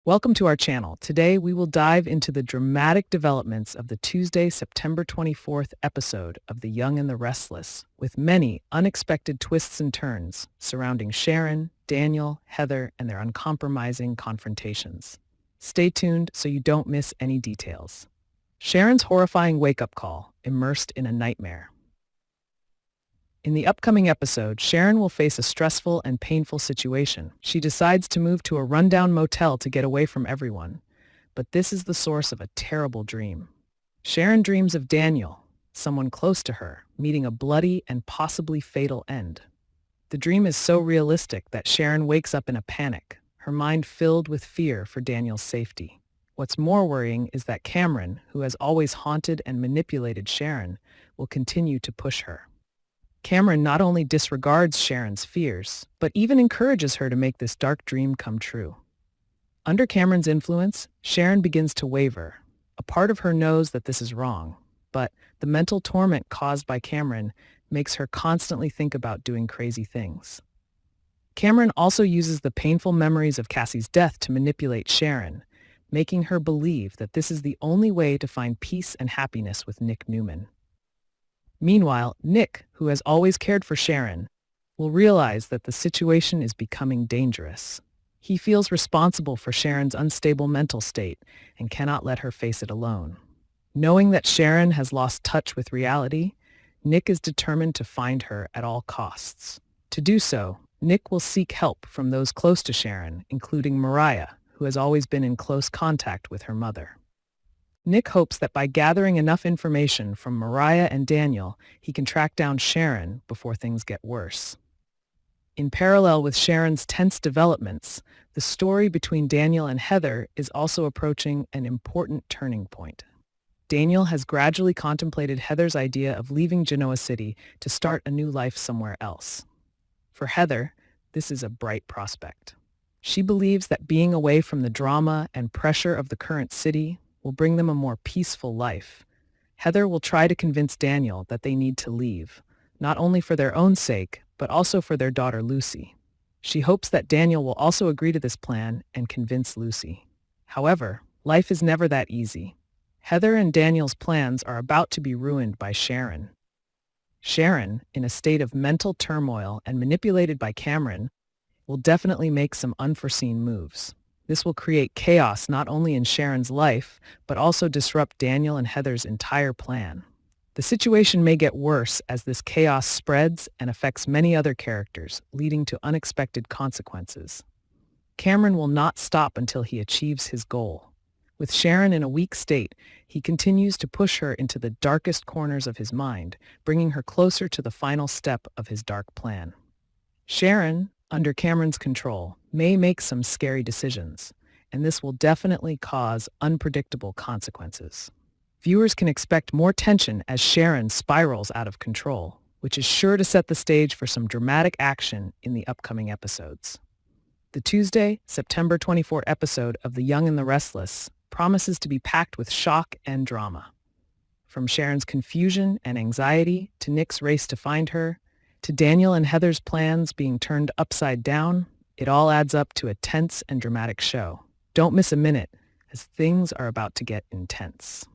Welcome to our channel. Today we will dive into the dramatic developments of the Tuesday, September 24th episode of The Young and the Restless, with many unexpected twists and turns surrounding Sharon, Daniel, Heather, and their uncompromising confrontations. Stay tuned so you don't miss any details. Sharon's horrifying wake-up call, immersed in a nightmare. In the upcoming episode, Sharon will face a stressful and painful situation. She decides to move to a rundown motel to get away from everyone, but this is the source of a terrible dream. Sharon dreams of Daniel, someone close to her, meeting a bloody and possibly fatal end. The dream is so realistic that Sharon wakes up in a panic, her mind filled with fear for Daniel's safety. What's more worrying is that Cameron, who has always haunted and manipulated Sharon, will continue to push her. Cameron not only disregards Sharon's fears, but even encourages her to make this dark dream come true. Under Cameron's influence, Sharon begins to waver. A part of her knows that this is wrong, but the mental torment caused by Cameron makes her constantly think about doing crazy things. Cameron also uses the painful memories of Cassie's death to manipulate Sharon, making her believe that this is the only way to find peace and happiness with Nick Newman. Meanwhile, Nick, who has always cared for Sharon, will realize that the situation is becoming dangerous. He feels responsible for Sharon's unstable mental state and cannot let her face it alone. Knowing that Sharon has lost touch with reality, Nick is determined to find her at all costs. To do so, Nick will seek help from those close to Sharon, including Mariah, who has always been in close contact with her mother. Nick hopes that by gathering enough information from Mariah and Daniel, he can track down Sharon before things get worse. In parallel with Sharon's tense developments, the story between Daniel and Heather is also approaching an important turning point. Daniel has gradually contemplated Heather's idea of leaving Genoa City to start a new life somewhere else. For Heather, this is a bright prospect. She believes that being away from the drama and pressure of the current city will bring them a more peaceful life. Heather will try to convince Daniel that they need to leave, not only for their own sake, but also for their daughter Lucy. She hopes that Daniel will also agree to this plan and convince Lucy. However, life is never that easy. Heather and Daniel's plans are about to be ruined by Sharon. Sharon, in a state of mental turmoil and manipulated by Cameron, will definitely make some unforeseen moves. This will create chaos not only in Sharon's life, but also disrupt Daniel and Heather's entire plan. The situation may get worse as this chaos spreads and affects many other characters, leading to unexpected consequences. Cameron will not stop until he achieves his goal. With Sharon in a weak state, he continues to push her into the darkest corners of his mind, bringing her closer to the final step of his dark plan. Sharon, under Cameron's control, may make some scary decisions, and this will definitely cause unpredictable consequences. Viewers can expect more tension as Sharon spirals out of control, which is sure to set the stage for some dramatic action in the upcoming episodes. The Tuesday, September 24 episode of The Young and the Restless promises to be packed with shock and drama. From Sharon's confusion and anxiety to Nick's race to find her, to Daniel and Heather's plans being turned upside down, it all adds up to a tense and dramatic show. Don't miss a minute, as things are about to get intense.